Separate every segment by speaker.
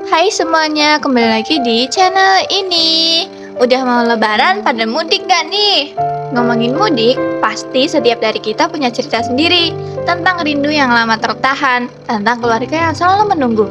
Speaker 1: Hai semuanya, kembali lagi di channel ini. Udah mau lebaran pada mudik gak nih? Ngomongin mudik, pasti setiap dari kita punya cerita sendiri tentang rindu yang lama tertahan, tentang keluarga yang selalu menunggu.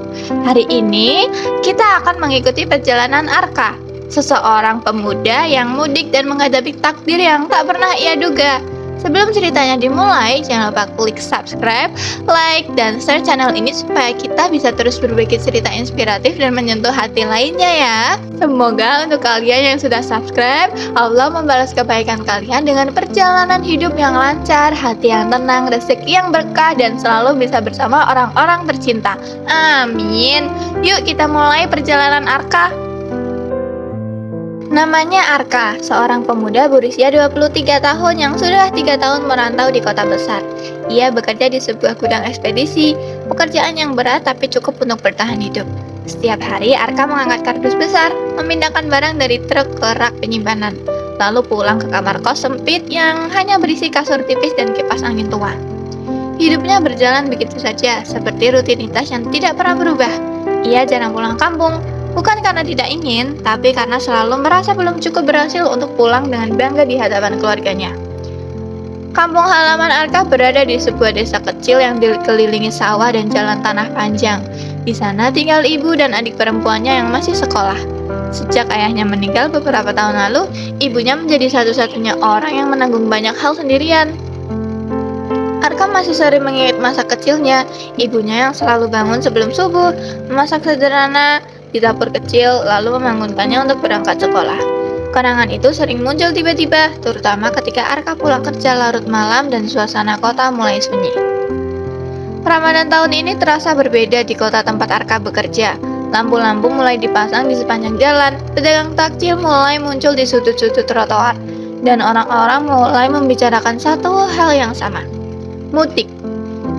Speaker 1: Hari ini, kita akan mengikuti perjalanan Arka, seseorang pemuda yang mudik dan menghadapi takdir yang tak pernah ia duga. Sebelum ceritanya dimulai, jangan lupa klik subscribe, like, dan share channel ini supaya kita bisa terus berbagi cerita inspiratif dan menyentuh hati lainnya ya. Semoga untuk kalian yang sudah subscribe, Allah membalas kebaikan kalian dengan perjalanan hidup yang lancar, hati yang tenang, rezeki yang berkah, dan selalu bisa bersama orang-orang tercinta. Amin. Yuk kita mulai perjalanan Arka. Namanya Arka, seorang pemuda berusia 23 tahun yang sudah 3 tahun merantau di kota besar. Ia bekerja di sebuah gudang ekspedisi, pekerjaan yang berat tapi cukup untuk bertahan hidup. Setiap hari Arka mengangkat kardus besar, memindahkan barang dari truk ke rak penyimpanan, lalu pulang ke kamar kos sempit yang hanya berisi kasur tipis dan kipas angin tua. Hidupnya berjalan begitu saja, seperti rutinitas yang tidak pernah berubah. Ia jarang pulang kampung, bukan karena tidak ingin, tapi karena selalu merasa belum cukup berhasil untuk pulang dengan bangga di hadapan keluarganya. Kampung halaman Arka berada di sebuah desa kecil yang dikelilingi sawah dan jalan tanah panjang. Di sana tinggal ibu dan adik perempuannya yang masih sekolah. Sejak ayahnya meninggal beberapa tahun lalu, ibunya menjadi satu-satunya orang yang menanggung banyak hal sendirian. Arka masih sering mengingat masa kecilnya, ibunya yang selalu bangun sebelum subuh, memasak sederhana di dapur kecil, lalu membangunkannya untuk berangkat sekolah. Kenangan itu sering muncul tiba-tiba, terutama ketika Arka pulang kerja larut malam dan suasana kota mulai sunyi. Ramadan tahun ini terasa berbeda di kota tempat Arka bekerja. Lampu-lampu mulai dipasang di sepanjang jalan, pedagang takjil mulai muncul di sudut-sudut trotoar, dan orang-orang mulai membicarakan satu hal yang sama. Mudik.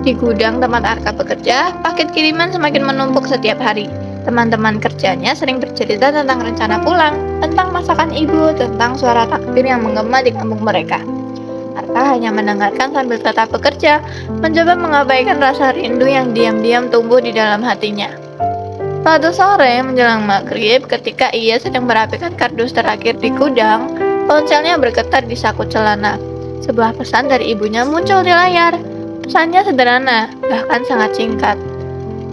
Speaker 1: Di gudang tempat Arka bekerja, paket kiriman semakin menumpuk setiap hari. Teman-teman kerjanya sering bercerita tentang rencana pulang, tentang masakan ibu, tentang suara takbir yang menggema di kampung mereka. Arka hanya mendengarkan sambil tetap bekerja, mencoba mengabaikan rasa rindu yang diam-diam tumbuh di dalam hatinya. Suatu sore menjelang maghrib, ketika ia sedang merapikan kardus terakhir di gudang, ponselnya bergetar di saku celana. Sebuah pesan dari ibunya muncul di layar. Pesannya sederhana, bahkan sangat singkat.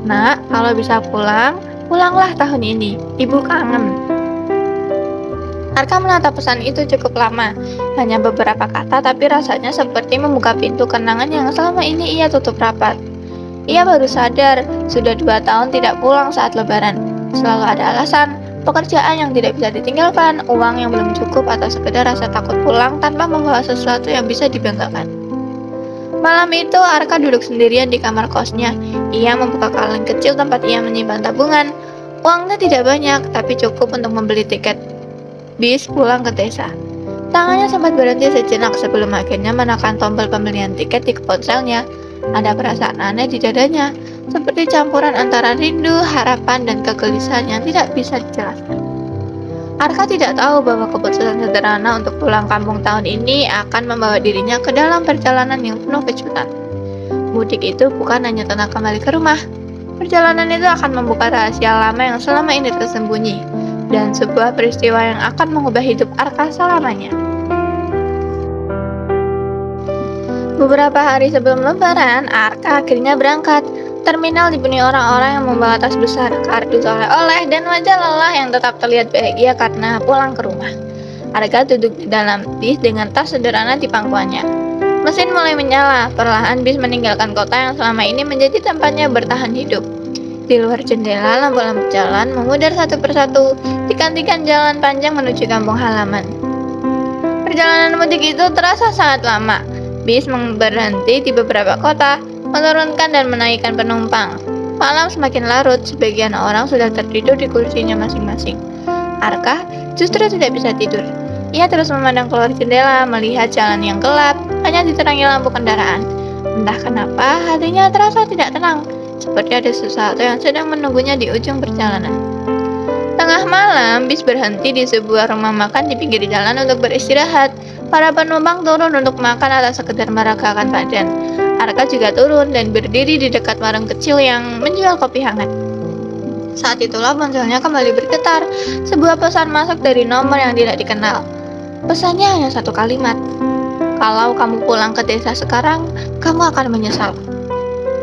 Speaker 1: Nak, kalau bisa pulang, pulanglah tahun ini. Ibu kangen. Arka menatap pesan itu cukup lama. Hanya beberapa kata, tapi rasanya seperti membuka pintu kenangan yang selama ini ia tutup rapat. Ia baru sadar, sudah 2 tahun tidak pulang saat lebaran. Selalu ada alasan. Pekerjaan yang tidak bisa ditinggalkan, uang yang belum cukup, atau sekedar rasa takut pulang tanpa membawa sesuatu yang bisa dibanggakan. Malam itu, Arka duduk sendirian di kamar kosnya. Ia membuka kaleng kecil tempat ia menyimpan tabungan. Uangnya tidak banyak, tapi cukup untuk membeli tiket bis pulang ke desa. Tangannya sempat berhenti sejenak sebelum akhirnya menekan tombol pembelian tiket di ponselnya. Ada perasaan aneh di dadanya, seperti campuran antara rindu, harapan, dan kegelisahan yang tidak bisa dijelaskan. Arka tidak tahu bahwa keputusan sederhana untuk pulang kampung tahun ini akan membawa dirinya ke dalam perjalanan yang penuh kejutan. Mudik itu bukan hanya tentang kembali ke rumah. Perjalanan itu akan membuka rahasia lama yang selama ini tersembunyi, dan sebuah peristiwa yang akan mengubah hidup Arka selamanya. Beberapa hari sebelum lebaran, Arka akhirnya berangkat. Terminal dipenuhi orang-orang yang membawa tas besar, kardus oleh-oleh, dan wajah lelah yang tetap terlihat bahagia karena pulang ke rumah. Arka duduk di dalam bis dengan tas sederhana di pangkuannya. Mesin mulai menyala, perlahan bis meninggalkan kota yang selama ini menjadi tempatnya bertahan hidup. Di luar jendela, lampu-lampu jalan memudar satu persatu, digantikan jalan panjang menuju kampung halaman. Perjalanan mudik itu terasa sangat lama. Bis berhenti di beberapa kota, menurunkan dan menaikkan penumpang. Malam semakin larut, sebagian orang sudah tertidur di kursinya masing-masing. Arka justru tidak bisa tidur. Ia terus memandang keluar jendela, melihat jalan yang gelap, hanya diterangi lampu kendaraan. Entah kenapa, hatinya terasa tidak tenang, seperti ada sesuatu yang sedang menunggunya di ujung perjalanan. Tengah malam, bis berhenti di sebuah rumah makan di pinggir jalan untuk beristirahat. Para penumpang turun untuk makan atau sekedar meregakan badan. Arka juga turun dan berdiri di dekat warung kecil yang menjual kopi hangat. Saat itulah ponselnya kembali bergetar. Sebuah pesan masuk dari nomor yang tidak dikenal. Pesannya hanya satu kalimat. Kalau kamu pulang ke desa sekarang, kamu akan menyesal.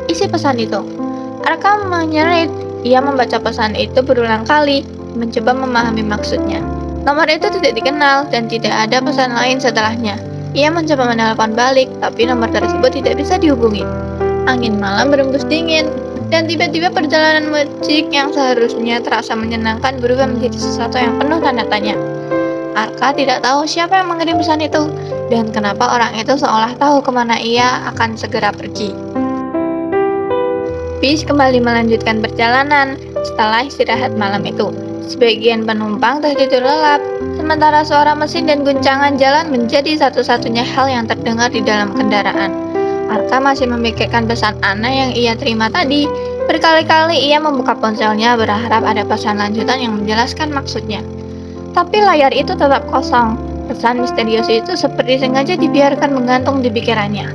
Speaker 1: Isi pesan itu. Arka menyerit. Ia membaca pesan itu berulang kali, mencoba memahami maksudnya. Nomor itu tidak dikenal dan tidak ada pesan lain setelahnya. Ia mencoba menelpon balik, tapi nomor tersebut tidak bisa dihubungi. Angin malam berembus dingin, dan tiba-tiba perjalanan musik yang seharusnya terasa menyenangkan berubah menjadi sesuatu yang penuh tanda tanya. Arka tidak tahu siapa yang mengirim pesan itu, dan kenapa orang itu seolah tahu kemana ia akan segera pergi. Bis kembali melanjutkan perjalanan setelah istirahat malam itu. Sebagian penumpang tertidur lelap, sementara suara mesin dan guncangan jalan menjadi satu-satunya hal yang terdengar di dalam kendaraan. Arka masih memikirkan pesan aneh yang ia terima tadi. Berkali-kali ia membuka ponselnya berharap ada pesan lanjutan yang menjelaskan maksudnya. Tapi layar itu tetap kosong. Pesan misterius itu seperti sengaja dibiarkan menggantung di pikirannya.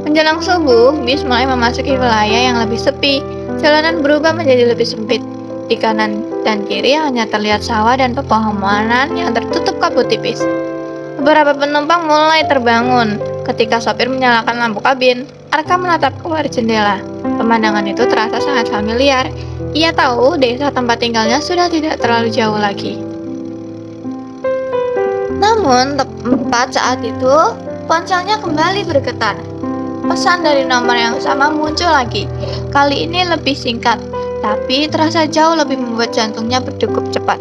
Speaker 1: Menjelang subuh, bis mulai memasuki wilayah yang lebih sepi. Jalanan berubah menjadi lebih sempit. Di kanan dan kiri hanya terlihat sawah dan pepohonan yang tertutup kabut tipis. Beberapa penumpang mulai terbangun. Ketika sopir menyalakan lampu kabin, Arka menatap keluar jendela. Pemandangan itu terasa sangat familiar. Ia tahu desa tempat tinggalnya sudah tidak terlalu jauh lagi. Namun, tepat saat itu, ponselnya kembali bergetar. Pesan dari nomor yang sama muncul lagi. Kali ini lebih singkat, tapi terasa jauh lebih membuat jantungnya berdegup cepat.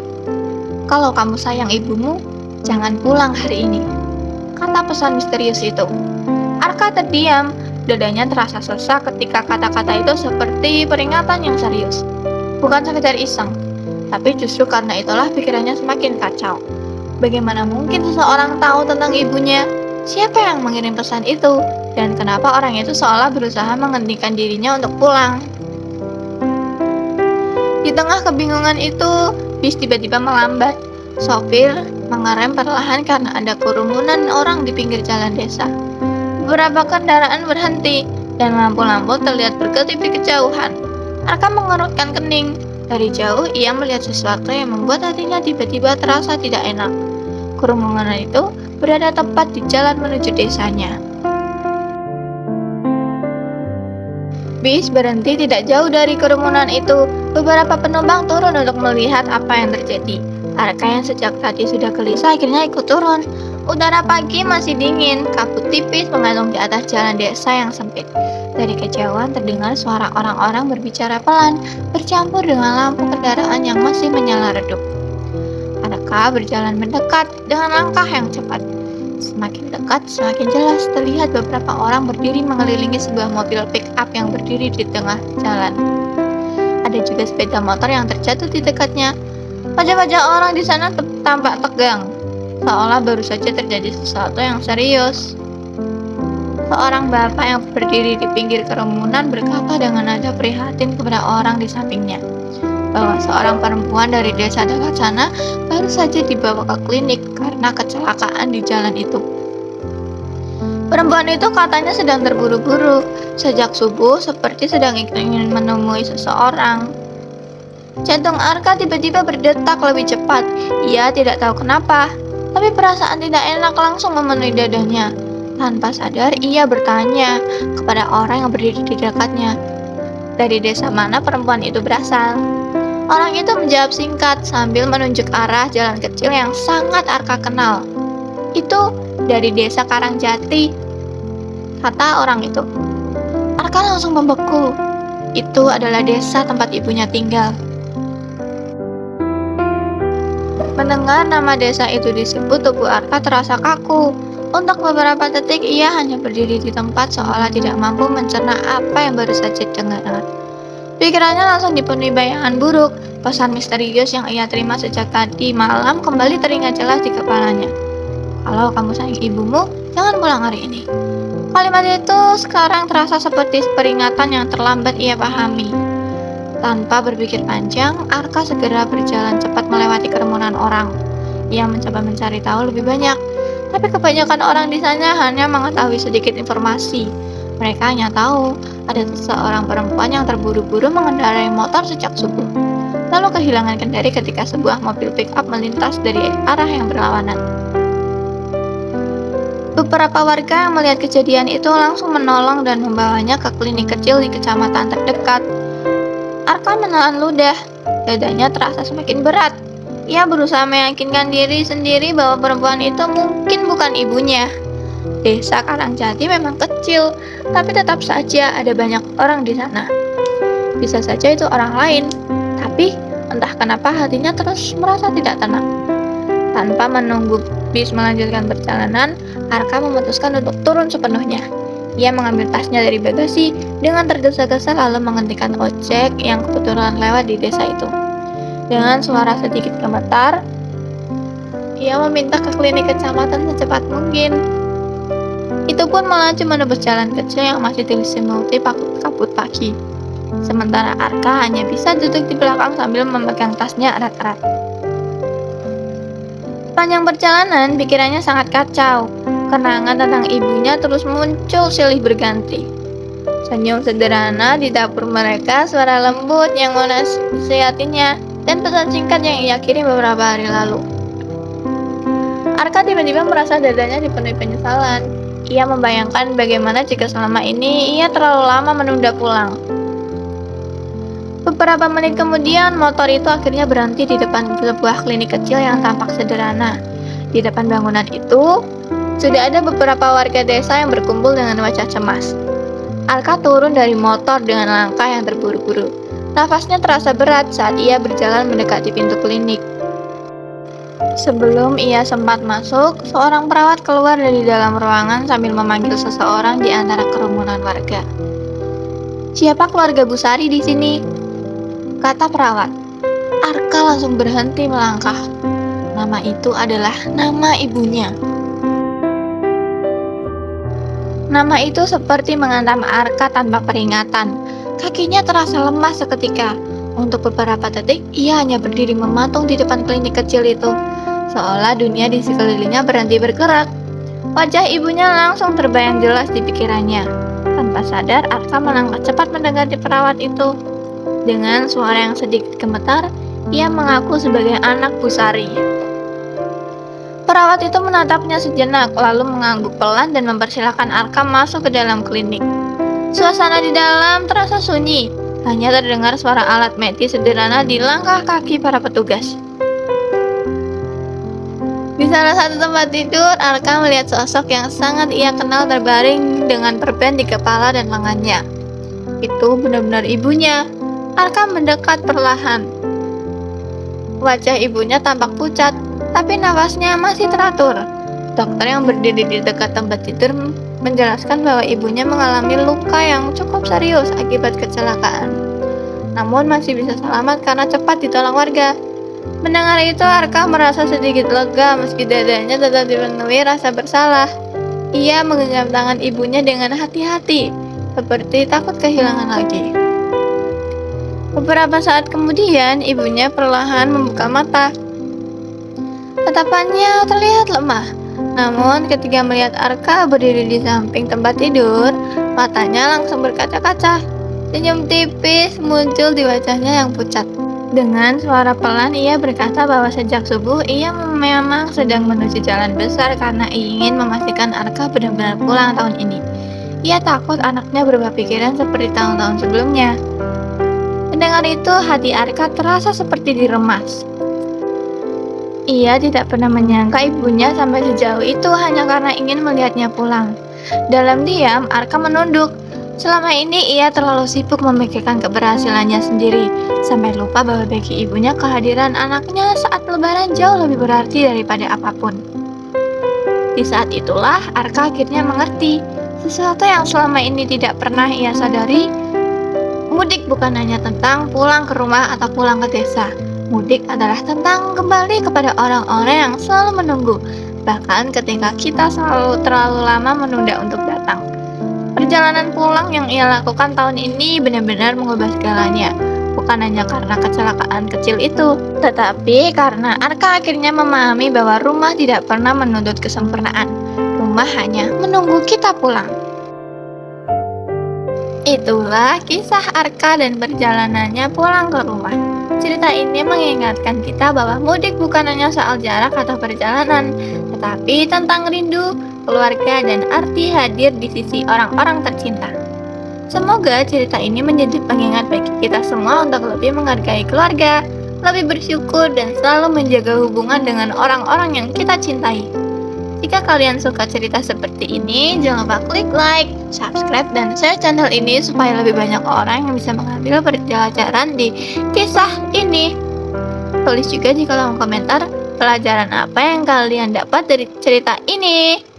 Speaker 1: Kalau kamu sayang ibumu, jangan pulang hari ini, kata pesan misterius itu. Arka terdiam, dadanya terasa sesak ketika kata-kata itu seperti peringatan yang serius. Bukan sekedar iseng, tapi justru karena itulah pikirannya semakin kacau. Bagaimana mungkin seseorang tahu tentang ibunya? Siapa yang mengirim pesan itu? Dan kenapa orang itu seolah berusaha menghentikan dirinya untuk pulang? Di tengah kebingungan itu, bis tiba-tiba melambat. Sopir mengerem perlahan karena ada kerumunan orang di pinggir jalan desa. Beberapa kendaraan berhenti, dan lampu-lampu terlihat berkedip di kejauhan. Arka mengerutkan kening. Dari jauh, ia melihat sesuatu yang membuat hatinya tiba-tiba terasa tidak enak. Kerumunan itu berada tepat di jalan menuju desanya. Bis berhenti tidak jauh dari kerumunan itu. Beberapa penumpang turun untuk melihat apa yang terjadi. Arka yang sejak tadi sudah gelisah akhirnya ikut turun. Udara pagi masih dingin, kabut tipis menggantung di atas jalan desa yang sempit. Dari kejauhan terdengar suara orang-orang berbicara pelan, bercampur dengan lampu kendaraan yang masih menyala redup. Arka berjalan mendekat dengan langkah yang cepat. Semakin dekat, semakin jelas terlihat beberapa orang berdiri mengelilingi sebuah mobil pick-up yang berdiri di tengah jalan. Ada juga sepeda motor yang terjatuh di dekatnya. Wajah-wajah orang di sana tampak tegang, seolah baru saja terjadi sesuatu yang serius. Seorang bapak yang berdiri di pinggir kerumunan berkata dengan nada prihatin kepada orang di sampingnya, bahwa seorang perempuan dari desa dekat sana baru saja dibawa ke klinik karena kecelakaan di jalan itu. Perempuan itu katanya sedang terburu-buru sejak subuh, seperti sedang ingin menemui seseorang. Jantung Arka tiba-tiba berdetak lebih cepat. Ia tidak tahu kenapa, tapi perasaan tidak enak langsung memenuhi dadanya. Tanpa sadar, ia bertanya kepada orang yang berdiri di dekatnya, dari desa mana perempuan itu berasal. Orang itu menjawab singkat sambil menunjuk arah jalan kecil yang sangat Arka kenal. Itu dari desa Karangjati, kata orang itu. Arka langsung membeku. Itu adalah desa tempat ibunya tinggal. Mendengar nama desa itu disebut, tubuh Arka terasa kaku. Untuk beberapa detik ia hanya berdiri di tempat seolah tidak mampu mencerna apa yang baru saja dengar. Pikirannya langsung dipenuhi bayangan buruk. Pesan misterius yang ia terima sejak tadi malam kembali teringat jelas di kepalanya. Kalau kamu sayang ibumu, jangan pulang hari ini. Kalimat itu sekarang terasa seperti peringatan yang terlambat ia pahami. Tanpa berpikir panjang, Arka segera berjalan cepat melewati kerumunan orang. Ia mencoba mencari tahu lebih banyak, tapi kebanyakan orang di sana hanya mengetahui sedikit informasi. Mereka hanya tahu ada seorang perempuan yang terburu-buru mengendarai motor sejak subuh. lalu kehilangan kendali ketika sebuah mobil pick-up melintas dari arah yang berlawanan. Beberapa warga yang melihat kejadian itu langsung menolong dan membawanya ke klinik kecil di kecamatan terdekat. Arka menelan ludah, dadanya terasa semakin berat. Ia berusaha meyakinkan diri sendiri bahwa perempuan itu mungkin bukan ibunya. Desa Karangjati memang kecil, tapi tetap saja ada banyak orang di sana. Bisa saja itu orang lain, tapi entah kenapa hatinya terus merasa tidak tenang. Tanpa menunggu bis melanjutkan perjalanan, Arka memutuskan untuk turun sepenuhnya. Ia mengambil tasnya dari bagasi dengan tergesa-gesa lalu menghentikan ojek yang kebetulan lewat di desa itu. Dengan suara sedikit gemetar, ia meminta ke klinik kecamatan secepat mungkin. Itu pun melaju menebus jalan kecil yang masih diselimuti kabut pagi. Sementara Arka hanya bisa duduk di belakang sambil memegang tasnya erat-erat. Sepanjang perjalanan, pikirannya sangat kacau. Kenangan tentang ibunya terus muncul silih berganti. Senyum sederhana di dapur mereka, suara lembut yang menasihatinya, dan pesan singkat yang ia kirim beberapa hari lalu. Arka tiba-tiba merasa dadanya dipenuhi penyesalan. Ia membayangkan bagaimana jika selama ini ia terlalu lama menunda pulang. Beberapa menit kemudian, motor itu akhirnya berhenti di depan sebuah klinik kecil yang tampak sederhana. Di depan bangunan itu, sudah ada beberapa warga desa yang berkumpul dengan wajah cemas. Arka turun dari motor dengan langkah yang terburu-buru. Nafasnya terasa berat saat ia berjalan mendekati pintu klinik. Sebelum ia sempat masuk, seorang perawat keluar dari dalam ruangan sambil memanggil seseorang di antara kerumunan warga. "Siapa keluarga Bu Sari di sini?" kata perawat. Arka langsung berhenti melangkah. Nama itu adalah nama ibunya. Nama itu seperti menghantam Arka tanpa peringatan. Kakinya terasa lemas seketika. Untuk beberapa detik, ia hanya berdiri mematung di depan klinik kecil itu, seolah dunia di sekelilingnya berhenti bergerak. Wajah ibunya langsung terbayang jelas di pikirannya. Tanpa sadar, Arka melangkah cepat mendekati perawat itu. Dengan suara yang sedikit gemetar, ia mengaku sebagai anak Bu Sari. Perawat itu menatapnya sejenak, lalu mengangguk pelan dan mempersilahkan Arka masuk ke dalam klinik. Suasana di dalam terasa sunyi, hanya terdengar suara alat medis sederhana di langkah kaki para petugas. Di salah satu tempat tidur, Arka melihat sosok yang sangat ia kenal terbaring dengan perban di kepala dan lengannya. Itu benar-benar ibunya. Arka mendekat perlahan. Wajah ibunya tampak pucat, tapi nafasnya masih teratur. Dokter yang berdiri di dekat tempat tidur menjelaskan bahwa ibunya mengalami luka yang cukup serius akibat kecelakaan. Namun masih bisa selamat karena cepat ditolong warga. Mendengar itu, Arka merasa sedikit lega meski dadanya tetap dipenuhi rasa bersalah. Ia menggenggam tangan ibunya dengan hati-hati, seperti takut kehilangan lagi. Beberapa saat kemudian, ibunya perlahan membuka mata. Tatapannya terlihat lemah. Namun ketika melihat Arka berdiri di samping tempat tidur, matanya langsung berkaca-kaca. Senyum tipis muncul di wajahnya yang pucat. Dengan suara pelan ia berkata bahwa sejak subuh ia memang sedang menuju jalan besar karena ingin memastikan Arka benar-benar pulang tahun ini. Ia takut anaknya berubah pikiran seperti tahun-tahun sebelumnya. Mendengar itu, hati Arka terasa seperti diremas. Ia tidak pernah menyangka ibunya sampai sejauh itu hanya karena ingin melihatnya pulang. Dalam diam, Arka menunduk. Selama ini ia terlalu sibuk memikirkan keberhasilannya sendiri, sampai lupa bahwa bagi ibunya kehadiran anaknya saat lebaran jauh lebih berarti daripada apapun. Di saat itulah Arka akhirnya mengerti sesuatu yang selama ini tidak pernah ia sadari. Mudik bukan hanya tentang pulang ke rumah atau pulang ke desa. Mudik adalah tentang kembali kepada orang-orang yang selalu menunggu, bahkan ketika kita selalu terlalu lama menunda untuk datang. Perjalanan pulang yang ia lakukan tahun ini benar-benar mengubah segalanya, bukan hanya karena kecelakaan kecil itu, tetapi karena Arka akhirnya memahami bahwa rumah tidak pernah menuntut kesempurnaan. Rumah hanya menunggu kita pulang. Itulah kisah Arka dan perjalanannya pulang ke rumah. Cerita ini mengingatkan kita bahwa mudik bukan hanya soal jarak atau perjalanan, tetapi tentang rindu, keluarga, dan arti hadir di sisi orang-orang tercinta. Semoga cerita ini menjadi pengingat bagi kita semua untuk lebih menghargai keluarga, lebih bersyukur, dan selalu menjaga hubungan dengan orang-orang yang kita cintai. Jika kalian suka cerita seperti ini, jangan lupa klik like, subscribe, dan share channel ini supaya lebih banyak orang yang bisa mengambil pelajaran di kisah ini. Tulis juga di kolom komentar pelajaran apa yang kalian dapat dari cerita ini.